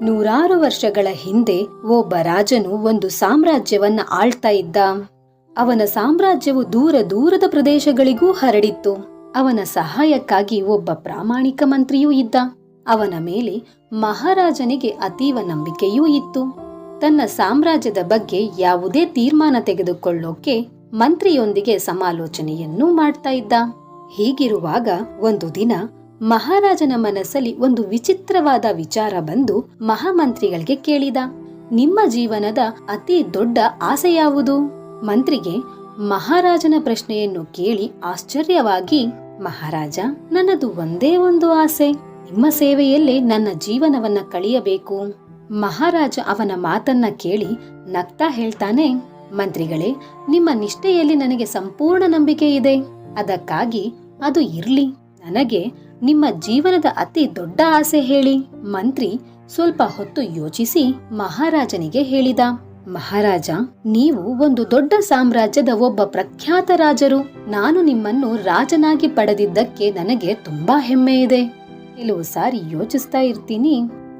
ನೂರಾರು ವರ್ಷಗಳ ಹಿಂದೆ ಒಬ್ಬ ರಾಜನು ಒಂದು ಸಾಮ್ರಾಜ್ಯವನ್ನ ಆಳ್ತಾ ಇದ್ದ. ಅವನ ಸಾಮ್ರಾಜ್ಯವು ದೂರ ದೂರದ ಪ್ರದೇಶಗಳಿಗೂ ಹರಡಿತ್ತು. ಅವನ ಸಹಾಯಕ್ಕಾಗಿ ಒಬ್ಬ ಪ್ರಾಮಾಣಿಕ ಮಂತ್ರಿಯೂ ಇದ್ದ. ಅವನ ಮೇಲೆ ಮಹಾರಾಜನಿಗೆ ಅತೀವ ನಂಬಿಕೆಯೂ ಇತ್ತು. ತನ್ನ ಸಾಮ್ರಾಜ್ಯದ ಬಗ್ಗೆ ಯಾವುದೇ ತೀರ್ಮಾನ ತೆಗೆದುಕೊಳ್ಳೋಕೆ ಮಂತ್ರಿಯೊಂದಿಗೆ ಸಮಾಲೋಚನೆಯನ್ನೂ ಮಾಡ್ತಾ ಇದ್ದ. ಹೀಗಿರುವಾಗ ಒಂದು ದಿನ ಮಹಾರಾಜನ ಮನಸ್ಸಲ್ಲಿ ಒಂದು ವಿಚಿತ್ರವಾದ ವಿಚಾರ ಬಂದು ಮಹಾಮಂತ್ರಿಗಳಿಗೆ ಕೇಳಿದ. ನಿಮ್ಮ ಜೀವನದ ಅತಿ ದೊಡ್ಡ ಆಸೆ ಯಾವುದು? ಮಂತ್ರಿಗೆ ಮಹಾರಾಜನ ಪ್ರಶ್ನೆಯನ್ನು ಕೇಳಿ ಆಶ್ಚರ್ಯವಾಗಿ, ಮಹಾರಾಜ, ನನ್ನದು ಒಂದೇ ಒಂದು ಆಸೆ, ನಿಮ್ಮ ಸೇವೆಯಲ್ಲೇ ನನ್ನ ಜೀವನವನ್ನ ಕಳೆಯಬೇಕು. ಮಹಾರಾಜ ಅವನ ಮಾತನ್ನ ಕೇಳಿ ನಗ್ತಾ ಹೇಳ್ತಾನೆ, ಮಂತ್ರಿಗಳೇ, ನಿಮ್ಮ ನಿಷ್ಠೆಯಲ್ಲಿ ನನಗೆ ಸಂಪೂರ್ಣ ನಂಬಿಕೆ ಇದೆ. ಅದಕ್ಕಾಗಿ ಅದು ಇರ್ಲಿ. ನನಗೆ ನಿಮ್ಮ ಜೀವನದ ಅತಿ ದೊಡ್ಡ ಆಸೆ ಹೇಳಿ. ಮಂತ್ರಿ ಸ್ವಲ್ಪ ಹೊತ್ತು ಯೋಚಿಸಿ ಮಹಾರಾಜನಿಗೆ ಹೇಳಿದ, ಮಹಾರಾಜ, ನೀವು ಒಂದು ದೊಡ್ಡ ಸಾಮ್ರಾಜ್ಯದ ಒಬ್ಬ ಪ್ರಖ್ಯಾತ ರಾಜರು. ನಾನು ನಿಮ್ಮನ್ನು ರಾಜನಾಗಿ ಪಡೆದಿದ್ದಕ್ಕೆ ನನಗೆ ತುಂಬಾ ಹೆಮ್ಮೆ ಇದೆ. ಕೆಲವು ಸಾರಿ ಯೋಚಿಸ್ತಾ ಇರ್ತೀನಿ,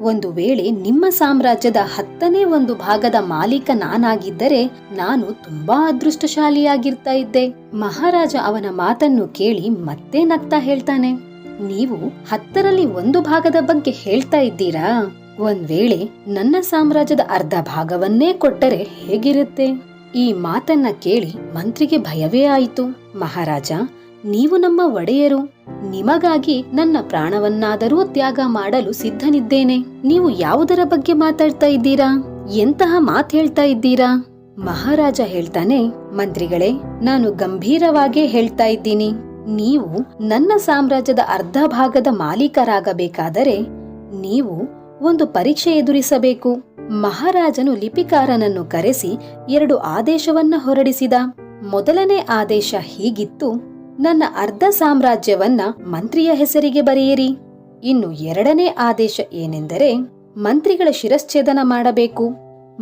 ಒಂದು ವೇಳೆ ನಿಮ್ಮ ಸಾಮ್ರಾಜ್ಯದ 10ನೇ 1 ಭಾಗದ ಮಾಲೀಕ ನಾನಾಗಿದ್ದರೆ ನಾನು ತುಂಬಾ ಅದೃಷ್ಟಶಾಲಿಯಾಗಿರ್ತಾ ಇದ್ದೆ. ಮಹಾರಾಜ ಅವನ ಮಾತನ್ನು ಕೇಳಿ ಮತ್ತೆ ನಗ್ತಾ ಹೇಳ್ತಾನೆ, ನೀವು 10ರಲ್ಲಿ 1 ಭಾಗದ ಬಗ್ಗೆ ಹೇಳ್ತಾ ಇದ್ದೀರಾ? ಒಂದ್ ವೇಳೆ ನನ್ನ ಸಾಮ್ರಾಜ್ಯದ ಅರ್ಧ ಭಾಗವನ್ನೇ ಕೊಟ್ಟರೆ ಹೇಗಿರುತ್ತೆ? ಈ ಮಾತನ್ನ ಕೇಳಿ ಮಂತ್ರಿಗೆ ಭಯವೇ ಆಯಿತು. ಮಹಾರಾಜ, ನೀವು ನಮ್ಮ ಒಡೆಯರು. ನಿಮಗಾಗಿ ನನ್ನ ಪ್ರಾಣವನ್ನಾದರೂ ತ್ಯಾಗ ಮಾಡಲು ಸಿದ್ಧನಿದ್ದೇನೆ. ನೀವು ಯಾವುದರ ಬಗ್ಗೆ ಮಾತಾಡ್ತಾ ಇದ್ದೀರಾ? ಎಂತಹ ಮಾತು ಹೇಳ್ತಾ ಇದ್ದೀರಾ? ಮಹಾರಾಜ ಹೇಳ್ತಾನೆ, ಮಂತ್ರಿಗಳೇ, ನಾನು ಗಂಭೀರವಾಗಿ ಹೇಳ್ತಾ ಇದ್ದೀನಿ. ನೀವು ನನ್ನ ಸಾಮ್ರಾಜ್ಯದ ಅರ್ಧ ಭಾಗದ ಮಾಲೀಕರಾಗಬೇಕಾದರೆ ನೀವು ಒಂದು ಪರೀಕ್ಷೆ ಎದುರಿಸಬೇಕು. ಮಹಾರಾಜನು ಲಿಪಿಕಾರನನ್ನು ಕರೆಸಿ 2 ಆದೇಶವನ್ನ ಹೊರಡಿಸಿದ. ಮೊದಲನೇ ಆದೇಶ ಹೀಗಿತ್ತು, ನನ್ನ ಅರ್ಧ ಸಾಮ್ರಾಜ್ಯವನ್ನ ಮಂತ್ರಿಯ ಹೆಸರಿಗೆ ಬರೆಯಿರಿ. ಇನ್ನು 2ನೇ ಆದೇಶ ಏನೆಂದರೆ ಮಂತ್ರಿಗಳ ಶಿರಶ್ಛೇದನ ಮಾಡಬೇಕು.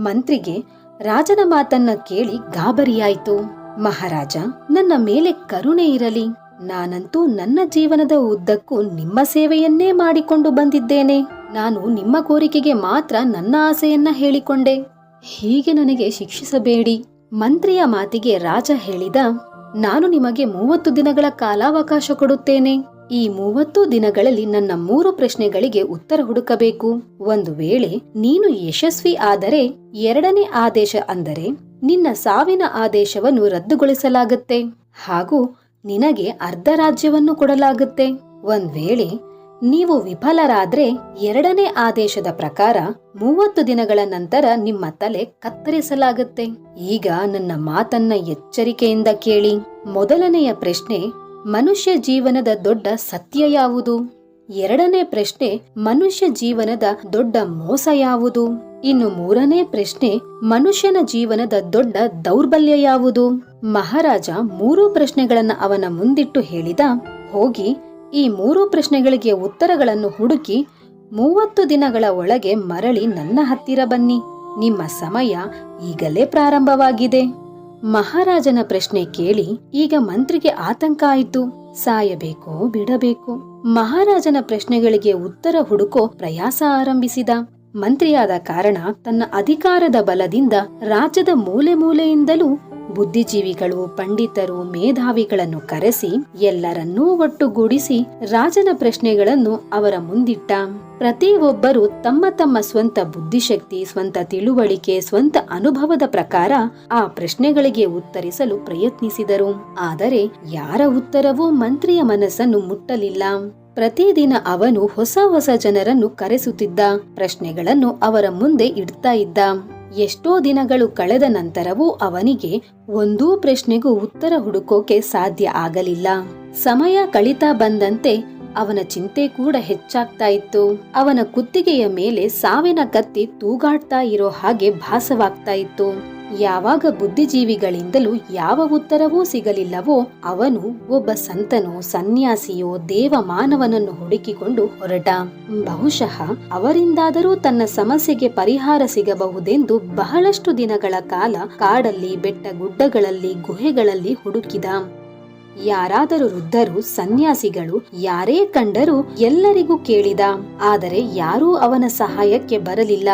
ಮಂತ್ರಿಗೆ ರಾಜನ ಮಾತನ್ನ ಕೇಳಿ ಗಾಬರಿಯಾಯಿತು. ಮಹಾರಾಜ, ನನ್ನ ಮೇಲೆ ಕರುಣೆ ಇರಲಿ. ನಾನಂತೂ ನನ್ನ ಜೀವನದ ಉದ್ದಕ್ಕೂ ನಿಮ್ಮ ಸೇವೆಯನ್ನೇ ಮಾಡಿಕೊಂಡು ಬಂದಿದ್ದೇನೆ. ನಾನು ನಿಮ್ಮ ಕೋರಿಕೆಗೆ ಮಾತ್ರ ನನ್ನ ಆಸೆಯನ್ನ ಹೇಳಿಕೊಂಡೆ. ಹೀಗೆ ನನಗೆ ಶಿಕ್ಷಿಸಬೇಡಿ. ಮಂತ್ರಿಯ ಮಾತಿಗೆ ರಾಜ ಹೇಳಿದ, ನಾನು ನಿಮಗೆ 30 ದಿನಗಳ ಕಾಲಾವಕಾಶ ಕೊಡುತ್ತೇನೆ. ಈ 30 ದಿನಗಳಲ್ಲಿ ನನ್ನ 3 ಪ್ರಶ್ನೆಗಳಿಗೆ ಉತ್ತರ ಹುಡುಕಬೇಕು. ಒಂದು ವೇಳೆ ನೀನು ಯಶಸ್ವಿ ಆದರೆ 2ನೇ ಆದೇಶ ಅಂದರೆ ನಿನ್ನ ಸಾವಿನ ಆದೇಶವನ್ನು ರದ್ದುಗೊಳಿಸಲಾಗುತ್ತೆ ಹಾಗೂ ನಿನಗೆ ಅರ್ಧ ರಾಜ್ಯವನ್ನು ಕೊಡಲಾಗುತ್ತೆ. ಒಂದ್ ವೇಳೆ ನೀವು ವಿಫಲರಾದ್ರೆ 2ನೇ ಆದೇಶದ ಪ್ರಕಾರ 30 ದಿನಗಳ ನಂತರ ನಿಮ್ಮ ತಲೆ ಕತ್ತರಿಸಲಾಗುತ್ತೆ. ಈಗ ನನ್ನ ಮಾತನ್ನ ಎಚ್ಚರಿಕೆಯಿಂದ ಕೇಳಿ. ಮೊದಲನೆಯ ಪ್ರಶ್ನೆ, ಮನುಷ್ಯ ಜೀವನದ ದೊಡ್ಡ ಸತ್ಯ ಯಾವುದು? 2ನೇ ಪ್ರಶ್ನೆ, ಮನುಷ್ಯ ಜೀವನದ ದೊಡ್ಡ ಮೋಸ ಯಾವುದು? ಇನ್ನು 3ನೇ ಪ್ರಶ್ನೆ, ಮನುಷ್ಯನ ಜೀವನದ ದೊಡ್ಡ ದೌರ್ಬಲ್ಯ ಯಾವುದು? ಮಹಾರಾಜ 3 ಪ್ರಶ್ನೆಗಳನ್ನ ಅವನ ಮುಂದಿಟ್ಟು ಹೇಳಿದ, ಹೋಗಿ ಈ 3 ಪ್ರಶ್ನೆಗಳಿಗೆ ಉತ್ತರಗಳನ್ನು ಹುಡುಕಿ 30 ದಿನಗಳ ಒಳಗೆ ಮರಳಿ ನನ್ನ ಹತ್ತಿರ ಬನ್ನಿ. ನಿಮ್ಮ ಸಮಯ ಈಗಲೇ ಪ್ರಾರಂಭವಾಗಿದೆ. ಮಹಾರಾಜನ ಪ್ರಶ್ನೆ ಕೇಳಿ ಈಗ ಮಂತ್ರಿಗೆ ಆತಂಕ ಆಯಿತು. ಸಾಯಬೇಕೋ ಬಿಡಬೇಕು? ಮಹಾರಾಜನ ಪ್ರಶ್ನೆಗಳಿಗೆ ಉತ್ತರ ಹುಡುಕೋ ಪ್ರಯಾಸ ಆರಂಭಿಸಿದ. ಮಂತ್ರಿಯಾದ ಕಾರಣ ತನ್ನ ಅಧಿಕಾರದ ಬಲದಿಂದ ರಾಜ್ಯದ ಮೂಲೆ ಮೂಲೆಯಿಂದಲೂ ಬುದ್ಧಿಜೀವಿಗಳು, ಪಂಡಿತರು, ಮೇಧಾವಿಗಳನ್ನು ಕರೆಸಿ ಎಲ್ಲರನ್ನೂ ಒಟ್ಟುಗೂಡಿಸಿ ರಾಜನ ಪ್ರಶ್ನೆಗಳನ್ನು ಅವರ ಮುಂದಿಟ್ಟ. ಪ್ರತಿಯೊಬ್ಬರು ತಮ್ಮ ತಮ್ಮ ಸ್ವಂತ ಬುದ್ಧಿಶಕ್ತಿ, ಸ್ವಂತ ತಿಳುವಳಿಕೆ, ಸ್ವಂತ ಅನುಭವದ ಪ್ರಕಾರ ಆ ಪ್ರಶ್ನೆಗಳಿಗೆ ಉತ್ತರಿಸಲು ಪ್ರಯತ್ನಿಸಿದರು. ಆದರೆ ಯಾರ ಉತ್ತರವೂ ಮಂತ್ರಿಯ ಮನಸ್ಸನ್ನು ಮುಟ್ಟಲಿಲ್ಲ. ಪ್ರತಿದಿನ ಅವನು ಹೊಸ ಹೊಸ ಜನರನ್ನು ಕರೆಸುತ್ತಿದ್ದ, ಪ್ರಶ್ನೆಗಳನ್ನು ಅವರ ಮುಂದೆ ಇಡ್ತಾ ಇದ್ದ. ಎಷ್ಟೋ ದಿನಗಳು ಕಳೆದ ನಂತರವೂ ಅವನಿಗೆ ಒಂದೂ ಪ್ರಶ್ನೆಗೂ ಉತ್ತರ ಹುಡುಕೋಕೆ ಸಾಧ್ಯ ಆಗಲಿಲ್ಲ. ಸಮಯ ಕಳೀತಾ ಬಂದಂತೆ ಅವನ ಚಿಂತೆ ಕೂಡ ಹೆಚ್ಚಾಗ್ತಾ ಇತ್ತು. ಅವನ ಕುತ್ತಿಗೆಯ ಮೇಲೆ ಸಾವಿನ ಕತ್ತಿ ತೂಗಾಡ್ತಾ ಇರೋ ಹಾಗೆ ಭಾಸವಾಗ್ತಾ ಇತ್ತು. ಯಾವಾಗ ಬುದ್ಧಿಜೀವಿಗಳಿಂದಲೂ ಯಾವ ಉತ್ತರವೂ ಸಿಗಲಿಲ್ಲವೋ ಅವನು ಒಬ್ಬ ಸಂತನೋ, ಸನ್ಯಾಸಿಯೋ, ದೇವ ಮಾನವನನ್ನು ಹುಡುಕಿಕೊಂಡು ಹೊರಟ. ಬಹುಶಃ ಅವರಿಂದಾದರೂ ತನ್ನ ಸಮಸ್ಯೆಗೆ ಪರಿಹಾರ ಸಿಗಬಹುದೆಂದು ಬಹಳಷ್ಟು ದಿನಗಳ ಕಾಲ ಕಾಡಲ್ಲಿ, ಬೆಟ್ಟ ಗುಡ್ಡಗಳಲ್ಲಿ, ಗುಹೆಗಳಲ್ಲಿ ಹುಡುಕಿದ. ಯಾರಾದರೂ ವೃದ್ಧರು, ಸನ್ಯಾಸಿಗಳು ಯಾರೇ ಕಂಡರೂ ಎಲ್ಲರಿಗೂ ಕೇಳಿದ. ಆದರೆ ಯಾರೂ ಅವನ ಸಹಾಯಕ್ಕೆ ಬರಲಿಲ್ಲ.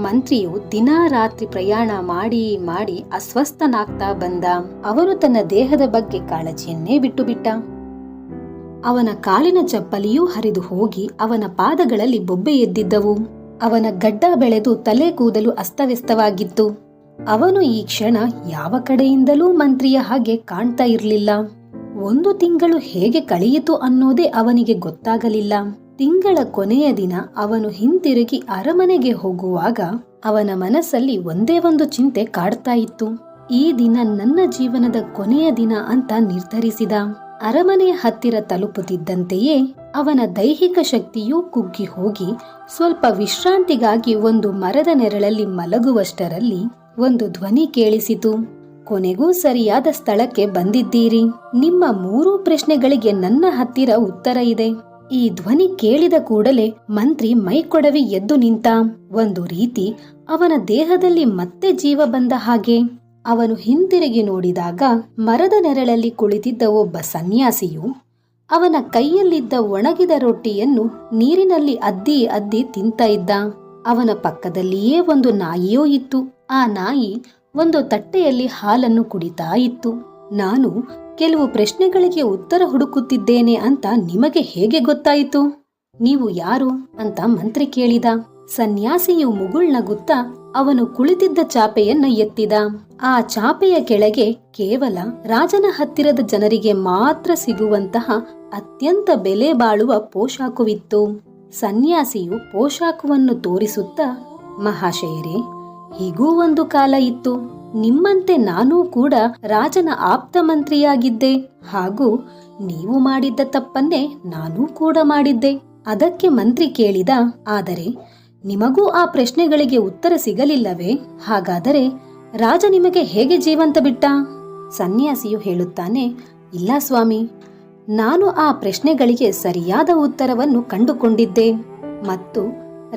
ಮಂತ್ರಿಯು ದಿನಾ ರಾತ್ರಿ ಪ್ರಯಾಣ ಮಾಡಿ ಮಾಡಿ ಅಸ್ವಸ್ಥನಾಗ್ತಾ ಬಂದ. ಅವನು ತನ್ನ ದೇಹದ ಬಗ್ಗೆ ಕಾಳಜಿಯನ್ನೇ ಬಿಟ್ಟು ಬಿಟ್ಟ. ಅವನ ಕಾಲಿನ ಚಪ್ಪಲಿಯೂ ಹರಿದು ಹೋಗಿ ಅವನ ಪಾದಗಳಲ್ಲಿ ಬೊಬ್ಬೆ ಎದ್ದಿದ್ದವು. ಅವನ ಗಡ್ಡ ಬೆಳೆದು ತಲೆ ಕೂದಲು ಅಸ್ತವ್ಯಸ್ತವಾಗಿತ್ತು. ಅವನು ಈ ಕ್ಷಣ ಯಾವ ಕಡೆಯಿಂದಲೂ ಮಂತ್ರಿಯ ಹಾಗೆ ಕಾಣ್ತಾ ಇರಲಿಲ್ಲ. 1 ತಿಂಗಳು ಹೇಗೆ ಕಳೆಯಿತು ಅನ್ನೋದೇ ಅವನಿಗೆ ಗೊತ್ತಾಗಲಿಲ್ಲ. ತಿಂಗಳ ಕೊನೆಯ ದಿನ ಅವನು ಹಿಂತಿರುಗಿ ಅರಮನೆಗೆ ಹೋಗುವಾಗ ಅವನ ಮನಸ್ಸಲ್ಲಿ ಒಂದೇ ಒಂದು ಚಿಂತೆ ಕಾಡ್ತಾ ಇತ್ತು. ಈ ದಿನ ನನ್ನ ಜೀವನದ ಕೊನೆಯ ದಿನ ಅಂತ ನಿರ್ಧರಿಸಿದ. ಅರಮನೆಯ ಹತ್ತಿರ ತಲುಪುತ್ತಿದ್ದಂತೆಯೇ ಅವನ ದೈಹಿಕ ಶಕ್ತಿಯೂ ಕುಗ್ಗಿ ಹೋಗಿ ಸ್ವಲ್ಪ ವಿಶ್ರಾಂತಿಗಾಗಿ ಒಂದು ಮರದ ನೆರಳಲ್ಲಿ ಮಲಗುವಷ್ಟರಲ್ಲಿ ಒಂದು ಧ್ವನಿ ಕೇಳಿಸಿತು. ಕೊನೆಗೂ ಸರಿಯಾದ ಸ್ಥಳಕ್ಕೆ ಬಂದಿದ್ದೀರಿ. ನಿಮ್ಮ 3 ಪ್ರಶ್ನೆಗಳಿಗೆ ನನ್ನ ಹತ್ತಿರ ಉತ್ತರ ಇದೆ. ಈ ಧ್ವನಿ ಕೇಳಿದ ಕೂಡಲೇ ಮಂತ್ರಿ ಮೈಕೊಡವಿ ಎದ್ದು ನಿಂತ. ಒಂದು ರೀತಿ ಅವನ ದೇಹದಲ್ಲಿ ಮತ್ತೆ ಜೀವ ಬಂದ ಹಾಗೆ. ಅವನು ಹಿಂತಿರುಗಿ ನೋಡಿದಾಗ ಮರದ ನೆರಳಲ್ಲಿ ಕುಳಿತಿದ್ದ ಒಬ್ಬ ಸನ್ಯಾಸಿಯು ಅವನ ಕೈಯಲ್ಲಿದ್ದ ಒಣಗಿದ ರೊಟ್ಟಿಯನ್ನು ನೀರಿನಲ್ಲಿ ಅದ್ದಿ ಅದ್ದಿ ತಿಂತ ಇದ್ದ. ಅವನ ಪಕ್ಕದಲ್ಲಿಯೇ ಒಂದು ನಾಯಿಯೂ ಇತ್ತು. ಆ ನಾಯಿ ಒಂದು ತಟ್ಟೆಯಲ್ಲಿ ಹಾಲನ್ನು ಕುಡಿತಾ ಇತ್ತು. ನಾನು ಕೆಲವು ಪ್ರಶ್ನೆಗಳಿಗೆ ಉತ್ತರ ಹುಡುಕುತ್ತಿದ್ದೇನೆ ಅಂತ ನಿಮಗೆ ಹೇಗೆ ಗೊತ್ತಾಯಿತು? ನೀವು ಯಾರು ಅಂತ ಮಂತ್ರಿ ಕೇಳಿದ. ಸನ್ಯಾಸಿಯು ಮುಗುಳ್ನಗುತ್ತಾ ಅವನು ಕುಳಿತಿದ್ದ ಚಾಪೆಯನ್ನ ಎತ್ತಿದ. ಆ ಚಾಪೆಯ ಕೆಳಗೆ ಕೇವಲ ರಾಜನ ಹತ್ತಿರದ ಜನರಿಗೆ ಮಾತ್ರ ಸಿಗುವಂತಹ ಅತ್ಯಂತ ಬೆಲೆ ಬಾಳುವ ಪೋಷಾಕುವಿತ್ತು. ಸನ್ಯಾಸಿಯು ಪೋಷಾಕುವನ್ನು ತೋರಿಸುತ್ತಾ, ಮಹಾಶಯರೇ, ಹೀಗೂ ಒಂದು ಕಾಲ ಇತ್ತು. ನಿಮ್ಮಂತೆ ನಾನೂ ಕೂಡ ರಾಜನ ಆಪ್ತ ಮಂತ್ರಿಯಾಗಿದ್ದೆ. ಹಾಗೂ ನೀವು ಮಾಡಿದ್ದ ತಪ್ಪನ್ನೇ ನಾನೂ ಕೂಡ ಮಾಡಿದ್ದೆ. ಅದಕ್ಕೆ ಮಂತ್ರಿ ಕೇಳಿದ, ಆದರೆ ನಿಮಗೂ ಆ ಪ್ರಶ್ನೆಗಳಿಗೆ ಉತ್ತರ ಸಿಗಲಿಲ್ಲವೇ? ಹಾಗಾದರೆ ರಾಜ ನಿಮಗೆ ಹೇಗೆ ಜೀವಂತ ಬಿಟ್ಟ? ಸನ್ಯಾಸಿಯು ಹೇಳುತ್ತಾನೆ, ಇಲ್ಲ ಸ್ವಾಮಿ, ನಾನು ಆ ಪ್ರಶ್ನೆಗಳಿಗೆ ಸರಿಯಾದ ಉತ್ತರವನ್ನು ಕಂಡುಕೊಂಡಿದ್ದೆ. ಮತ್ತು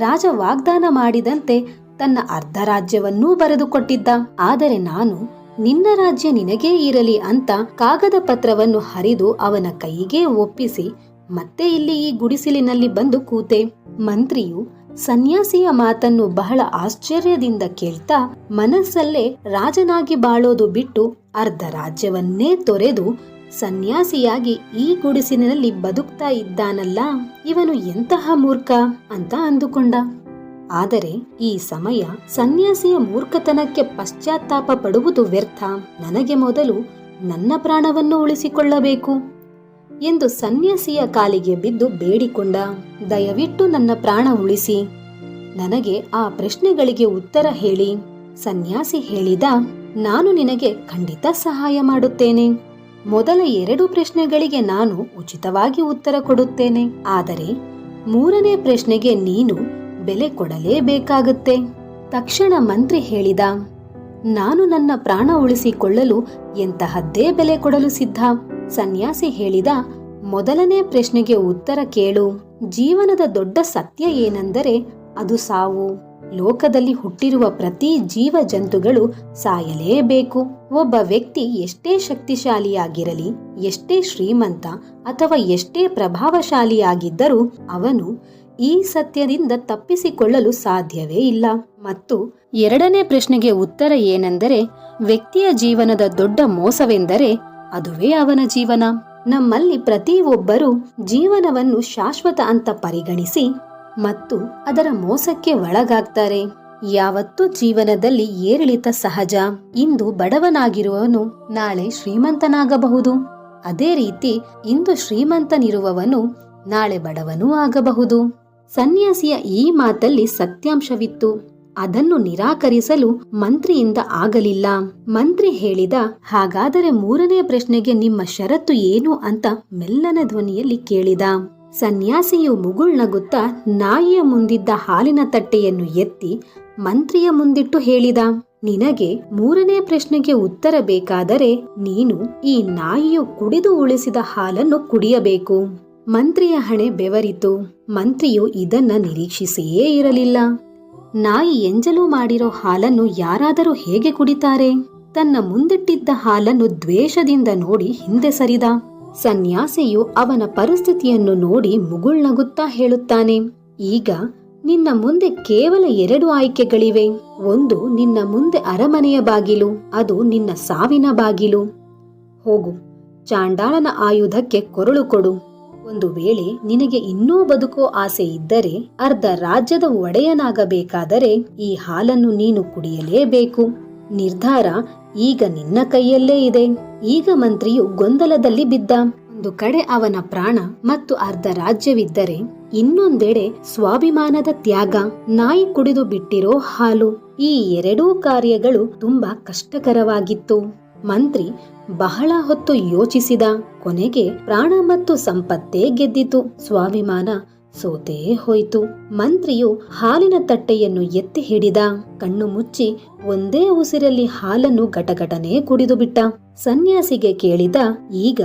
ರಾಜ ವಾಗ್ದಾನ ಮಾಡಿದಂತೆ ತನ್ನ ಅರ್ಧ ರಾಜ್ಯವನ್ನೂ ಬರೆದುಕೊಟ್ಟಿದ್ದ. ಆದರೆ ನಾನು ನಿನ್ನ ರಾಜ್ಯ ನಿನಗೇ ಇರಲಿ ಅಂತ ಕಾಗದ ಪತ್ರವನ್ನು ಹರಿದು ಅವನ ಕೈಗೆ ಒಪ್ಪಿಸಿ ಮತ್ತೆ ಇಲ್ಲಿ ಈ ಗುಡಿಸಿಲಿನಲ್ಲಿ ಬಂದು ಕೂತೆ. ಮಂತ್ರಿಯು ಸನ್ಯಾಸಿಯ ಮಾತನ್ನು ಬಹಳ ಆಶ್ಚರ್ಯದಿಂದ ಕೇಳ್ತಾ ಮನಸ್ಸಲ್ಲೇ ರಾಜನಾಗಿ ಬಾಳೋದು ಬಿಟ್ಟು ಅರ್ಧ ರಾಜ್ಯವನ್ನೇ ತೊರೆದು ಸನ್ಯಾಸಿಯಾಗಿ ಈ ಗುಡಿಸಿನಲ್ಲಿ ಬದುಕ್ತಾ ಇದ್ದಾನಲ್ಲ, ಇವನು ಎಂತಹ ಮೂರ್ಖ ಅಂತ ಅಂದುಕೊಂಡ. ಆದರೆ ಈ ಸಮಯ ಸನ್ಯಾಸಿಯ ಮೂರ್ಖತನಕ್ಕೆ ಪಶ್ಚಾತ್ತಾಪ ಪಡುವುದು ವ್ಯರ್ಥ. ನನಗೆ ಮೊದಲು ನನ್ನ ಪ್ರಾಣವನ್ನು ಉಳಿಸಿಕೊಳ್ಳಬೇಕು ಎಂದು ಸನ್ಯಾಸಿಯ ಕಾಲಿಗೆ ಬಿದ್ದು ಬೇಡಿಕೊಂಡ. ದಯವಿಟ್ಟು ನನ್ನ ಪ್ರಾಣ ಉಳಿಸಿ, ನನಗೆ ಆ ಪ್ರಶ್ನೆಗಳಿಗೆ ಉತ್ತರ ಹೇಳಿ. ಸನ್ಯಾಸಿ ಹೇಳಿದ, ನಾನು ನಿನಗೆ ಖಂಡಿತ ಸಹಾಯ ಮಾಡುತ್ತೇನೆ. ಮೊದಲ 2 ಪ್ರಶ್ನೆಗಳಿಗೆ ನಾನು ಉಚಿತವಾಗಿ ಉತ್ತರ ಕೊಡುತ್ತೇನೆ. ಆದರೆ 3ನೇ ಪ್ರಶ್ನೆಗೆ ನೀನು ಬೆಲೆ ಕೊಡಲೇಬೇಕಾಗುತ್ತೆ. ತಕ್ಷಣ ಮಂತ್ರಿ ಹೇಳಿದ, ನಾನು ನನ್ನ ಪ್ರಾಣ ಉಳಿಸಿಕೊಳ್ಳಲು ಎಂತಹದ್ದೇ ಬೆಲೆ ಕೊಡಲು ಸಿದ್ಧ. ಸನ್ಯಾಸಿ ಹೇಳಿದ, ಮೊದಲನೇ ಪ್ರಶ್ನೆಗೆ ಉತ್ತರ ಕೇಳು. ಜೀವನದ ದೊಡ್ಡ ಸತ್ಯ ಏನೆಂದರೆ ಅದು ಸಾವು. ಲೋಕದಲ್ಲಿ ಹುಟ್ಟಿರುವ ಪ್ರತಿ ಜೀವ ಜಂತುಗಳು ಸಾಯಲೇಬೇಕು. ಒಬ್ಬ ವ್ಯಕ್ತಿ ಎಷ್ಟೇ ಶಕ್ತಿಶಾಲಿಯಾಗಿರಲಿ, ಎಷ್ಟೇ ಶ್ರೀಮಂತ ಅಥವಾ ಎಷ್ಟೇ ಪ್ರಭಾವಶಾಲಿಯಾಗಿದ್ದರೂ ಅವನು ಈ ಸತ್ಯದಿಂದ ತಪ್ಪಿಸಿಕೊಳ್ಳಲು ಸಾಧ್ಯವೇ ಇಲ್ಲ. ಮತ್ತು 2ನೇ ಪ್ರಶ್ನೆಗೆ ಉತ್ತರ ಏನೆಂದರೆ ವ್ಯಕ್ತಿಯ ಜೀವನದ ದೊಡ್ಡ ಮೋಸವೆಂದರೆ ಅದುವೇ ಅವನ ಜೀವನ. ನಮ್ಮಲ್ಲಿ ಪ್ರತಿಯೊಬ್ಬರೂ ಜೀವನವನ್ನು ಶಾಶ್ವತ ಅಂತ ಪರಿಗಣಿಸಿ ಮತ್ತು ಅದರ ಮೋಸಕ್ಕೆ ಒಳಗಾಗ್ತಾರೆ. ಯಾವತ್ತೂ ಜೀವನದಲ್ಲಿ ಏರಿಳಿತ ಸಹಜ. ಇಂದು ಬಡವನಾಗಿರುವವನು ನಾಳೆ ಶ್ರೀಮಂತನಾಗಬಹುದು. ಅದೇ ರೀತಿ ಇಂದು ಶ್ರೀಮಂತನಿರುವವನು ನಾಳೆ ಬಡವನೂ ಆಗಬಹುದು. ಸನ್ಯಾಸಿಯ ಈ ಮಾತಲ್ಲಿ ಸತ್ಯಾಂಶವಿತ್ತು. ಅದನ್ನು ನಿರಾಕರಿಸಲು ಮಂತ್ರಿಯಿಂದ ಆಗಲಿಲ್ಲ. ಮಂತ್ರಿ ಹೇಳಿದ, ಹಾಗಾದರೆ 3ನೇ ಪ್ರಶ್ನೆಗೆ ನಿಮ್ಮ ಷರತ್ತು ಏನು ಅಂತ ಮೆಲ್ಲನ ಧ್ವನಿಯಲ್ಲಿ ಕೇಳಿದ. ಸನ್ಯಾಸಿಯು ಮುಗುಳ್ನಗುತ್ತಾ ನಾಯಿಯ ಮುಂದಿದ್ದ ಹಾಲಿನ ತಟ್ಟೆಯನ್ನು ಎತ್ತಿ ಮಂತ್ರಿಯ ಮುಂದಿಟ್ಟು ಹೇಳಿದ, ನಿನಗೆ 3ನೇ ಪ್ರಶ್ನೆಗೆ ಉತ್ತರ ಬೇಕಾದರೆ ನೀನು ಈ ನಾಯಿಯು ಕುಡಿದು ಉಳಿಸಿದ ಹಾಲನ್ನು ಕುಡಿಯಬೇಕು. ಮಂತ್ರಿಯ ಹಣೆ ಬೆವರಿತು. ಮಂತ್ರಿಯು ಇದನ್ನ ನಿರೀಕ್ಷಿಸಿಯೇ ಇರಲಿಲ್ಲ. ನಾಯಿ ಎಂಜಲು ಮಾಡಿರೋ ಹಾಲನ್ನು ಯಾರಾದರೂ ಹೇಗೆ ಕುಡಿತಾರೆ? ತನ್ನ ಮುಂದಿಟ್ಟಿದ್ದ ಹಾಲನ್ನು ದ್ವೇಷದಿಂದ ನೋಡಿ ಹಿಂದೆ ಸರಿದ. ಸನ್ಯಾಸಿಯು ಅವನ ಪರಿಸ್ಥಿತಿಯನ್ನು ನೋಡಿ ಮುಗುಳ್ನಗುತ್ತಾ ಹೇಳುತ್ತಾನೆ, ಈಗ ನಿನ್ನ ಮುಂದೆ ಕೇವಲ 2 ಆಯ್ಕೆಗಳಿವೆ. ಒಂದು, ನಿನ್ನ ಮುಂದೆ ಅರಮನೆಯ ಬಾಗಿಲು, ಅದು ನಿನ್ನ ಸಾವಿನ ಬಾಗಿಲು. ಹೋಗು, ಚಾಂಡಾಳನ ಆಯುಧಕ್ಕೆ ಕೊರಳು ಕೊಡು. ಒಂದು ವೇಳೆ ನಿನಗೆ ಇನ್ನೂ ಬದುಕೋ ಆಸೆ ಇದ್ದರೆ, ಅರ್ಧ ರಾಜ್ಯದ ಒಡೆಯನಾಗಬೇಕಾದರೆ ಈ ಹಾಲನ್ನು ನೀನು ಕುಡಿಯಲೇಬೇಕು. ನಿರ್ಧಾರ ಈಗ ನಿನ್ನ ಕೈಯಲ್ಲೇ ಇದೆ. ಈಗ ಮಂತ್ರಿಯು ಗೊಂದಲದಲ್ಲಿ ಬಿದ್ದ. ಒಂದು ಕಡೆ ಅವನ ಪ್ರಾಣ ಮತ್ತು ಅರ್ಧ ರಾಜ್ಯವಿದ್ದರೆ, ಇನ್ನೊಂದೆಡೆ ಸ್ವಾಭಿಮಾನದ ತ್ಯಾಗ, ನಾಯಿ ಕುಡಿದು ಬಿಟ್ಟಿರೋ ಹಾಲು. ಈ 2 ಕಾರ್ಯಗಳು ತುಂಬಾ ಕಷ್ಟಕರವಾಗಿತ್ತು. ಮಂತ್ರಿ ಬಹಳ ಹೊತ್ತು ಯೋಚಿಸಿದ. ಕೊನೆಗೆ ಪ್ರಾಣ ಮತ್ತು ಸಂಪತ್ತೇ ಗೆದ್ದಿತು, ಸ್ವಾಭಿಮಾನ ಸೋತೇ ಹೋಯ್ತು. ಮಂತ್ರಿಯು ಹಾಲಿನ ತಟ್ಟೆಯನ್ನು ಎತ್ತಿ ಹಿಡಿದ. ಕಣ್ಣು ಮುಚ್ಚಿ ಒಂದೇ ಉಸಿರಲ್ಲಿ ಹಾಲನ್ನು ಗಟಗಟನೆ ಕುಡಿದು ಬಿಟ್ಟ. ಸನ್ಯಾಸಿಗೆ ಕೇಳಿದ, ಈಗ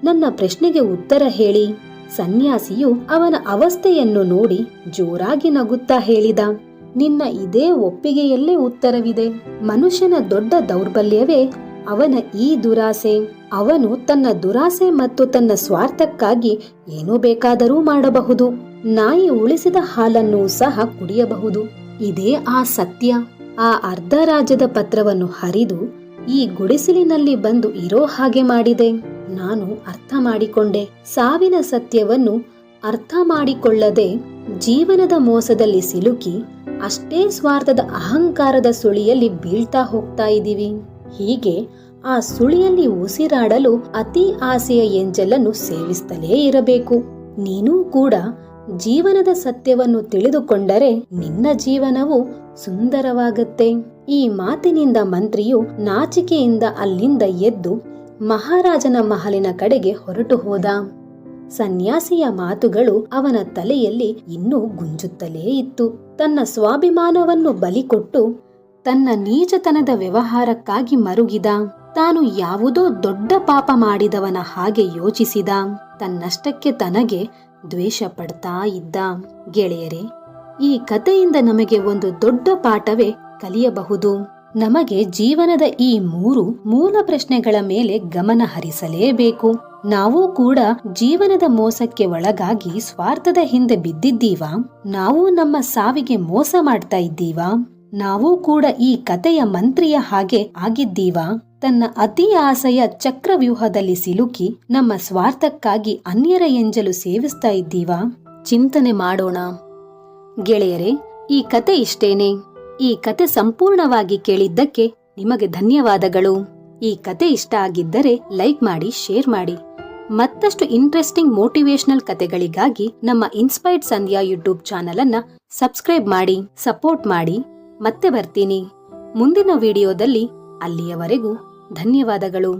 ನನ್ನ ಪ್ರಶ್ನೆಗೆ ಉತ್ತರ ಹೇಳಿ. ಸನ್ಯಾಸಿಯು ಅವನ ಅವಸ್ಥೆಯನ್ನು ನೋಡಿ ಜೋರಾಗಿ ನಗುತ್ತಾ ಹೇಳಿದ, ನಿನ್ನ ಇದೇ ಒಪ್ಪಿಗೆಯಲ್ಲೇ ಉತ್ತರವಿದೆ. ಮನುಷ್ಯನ ದೊಡ್ಡ ದೌರ್ಬಲ್ಯವೇ ಅವನ ಈ ದುರಾಸೆ. ಅವನು ತನ್ನ ದುರಾಸೆ ಮತ್ತು ತನ್ನ ಸ್ವಾರ್ಥಕ್ಕಾಗಿ ಏನೂ ಬೇಕಾದರೂ ಮಾಡಬಹುದು. ನಾಯಿ ಉಳಿಸಿದ ಹಾಲನ್ನು ಸಹ ಕುಡಿಯಬಹುದು. ಇದೇ ಆ ಸತ್ಯ. ಆ ಅರ್ಧ ರಾಜ್ಯದ ಪತ್ರವನ್ನು ಹರಿದು ಈ ಗುಡಿಸಲಿನಲ್ಲಿ ಬಂದು ಇರೋ ಹಾಗೆ ಮಾಡಿದೆ. ನಾನು ಅರ್ಥ ಮಾಡಿಕೊಂಡೆ. ಸಾವಿನ ಸತ್ಯವನ್ನು ಅರ್ಥ ಮಾಡಿಕೊಳ್ಳದೆ ಜೀವನದ ಮೋಸದಲ್ಲಿ ಸಿಲುಕಿ ಅಷ್ಟೇ ಸ್ವಾರ್ಥದ ಅಹಂಕಾರದ ಸುಳಿಯಲ್ಲಿ ಬೀಳ್ತಾ ಹೋಗ್ತಾ ಇದ್ದೀವಿ. ಹೀಗೆ ಆ ಸುಳಿಯಲ್ಲಿ ಉಸಿರಾಡಲು ಅತಿ ಆಸೆಯ ಎಂಜಲನ್ನು ಸೇವಿಸ್ತಲೇ ಇರಬೇಕು. ನೀನೂ ಕೂಡ ಜೀವನದ ಸತ್ಯವನ್ನು ತಿಳಿದುಕೊಂಡರೆ ನಿನ್ನ ಜೀವನವು ಸುಂದರವಾಗತ್ತೆ. ಈ ಮಾತಿನಿಂದ ಮಂತ್ರಿಯು ನಾಚಿಕೆಯಿಂದ ಅಲ್ಲಿಂದ ಎದ್ದು ಮಹಾರಾಜನ ಮಹಲಿನ ಕಡೆಗೆ ಹೊರಟು ಹೋದ. ಸನ್ಯಾಸಿಯ ಮಾತುಗಳು ಅವನ ತಲೆಯಲ್ಲಿ ಇನ್ನೂ ಗುಂಜುತ್ತಲೇ ಇತ್ತು. ತನ್ನ ಸ್ವಾಭಿಮಾನವನ್ನು ಬಲಿಕೊಟ್ಟು ತನ್ನ ನೀಚತನದ ವ್ಯವಹಾರಕ್ಕಾಗಿ ಮರುಗಿದ. ತಾನು ಯಾವುದೋ ದೊಡ್ಡ ಪಾಪ ಮಾಡಿದವನ ಹಾಗೆ ಯೋಚಿಸಿದ. ತನ್ನಷ್ಟಕ್ಕೆ ತನಗೆ ದ್ವೇಷ ಪಡ್ತಾ ಇದ್ದ. ಗೆಳೆಯರೇ, ಈ ಕಥೆಯಿಂದ ನಮಗೆ ಒಂದು ದೊಡ್ಡ ಪಾಠವೇ ಕಲಿಯಬಹುದು. ನಮಗೆ ಜೀವನದ ಈ 3 ಮೂಲ ಪ್ರಶ್ನೆಗಳ ಮೇಲೆ ಗಮನ ಹರಿಸಲೇಬೇಕು. ನಾವು ಕೂಡ ಜೀವನದ ಮೋಸಕ್ಕೆ ಒಳಗಾಗಿ ಸ್ವಾರ್ಥದ ಹಿಂದೆ ಬಿದ್ದಿದ್ದೀವಾ? ನಾವು ನಮ್ಮ ಸಾವಿಗೆ ಮೋಸ ಮಾಡ್ತಾ ಇದ್ದೀವಾ? ನಾವು ಕೂಡ ಈ ಕಥೆಯ ಮಂತ್ರಿಯ ಹಾಗೆ ಆಗಿದ್ದೀವಾ? ತನ್ನ ಅತಿ ಆಸೆಯ ಚಕ್ರವ್ಯೂಹದಲ್ಲಿ ಸಿಲುಕಿ ನಮ್ಮ ಸ್ವಾರ್ಥಕ್ಕಾಗಿ ಅನ್ಯರ ಎಂಜಲು ಸೇವಿಸ್ತಾ ಇದ್ದೀವಾ? ಚಿಂತನೆ ಮಾಡೋಣ. ಗೆಳೆಯರೇ, ಈ ಕತೆ ಇಷ್ಟೇನೆ. ಈ ಕತೆ ಸಂಪೂರ್ಣವಾಗಿ ಕೇಳಿದ್ದಕ್ಕೆ ನಿಮಗೆ ಧನ್ಯವಾದಗಳು. ಈ ಕತೆ ಇಷ್ಟ ಆಗಿದ್ದರೆ ಲೈಕ್ ಮಾಡಿ, ಶೇರ್ ಮಾಡಿ. ಮತ್ತಷ್ಟು ಇಂಟ್ರೆಸ್ಟಿಂಗ್ ಮೋಟಿವೇಶನಲ್ ಕತೆಗಳಿಗಾಗಿ ನಮ್ಮ ಇನ್ಸ್ಪೈರ್ಡ್ ಸಂಧ್ಯಾ ಯೂಟ್ಯೂಬ್ ಚಾನಲ್ ಅನ್ನ ಸಬ್ಸ್ಕ್ರೈಬ್ ಮಾಡಿ, ಸಪೋರ್ಟ್ ಮಾಡಿ. ಮತ್ತೆ ಬರ್ತೀನಿ ಮುಂದಿನ ವಿಡಿಯೋದಲ್ಲಿ. ಅಲ್ಲಿಯವರೆಗೂ ಧನ್ಯವಾದಗಳು.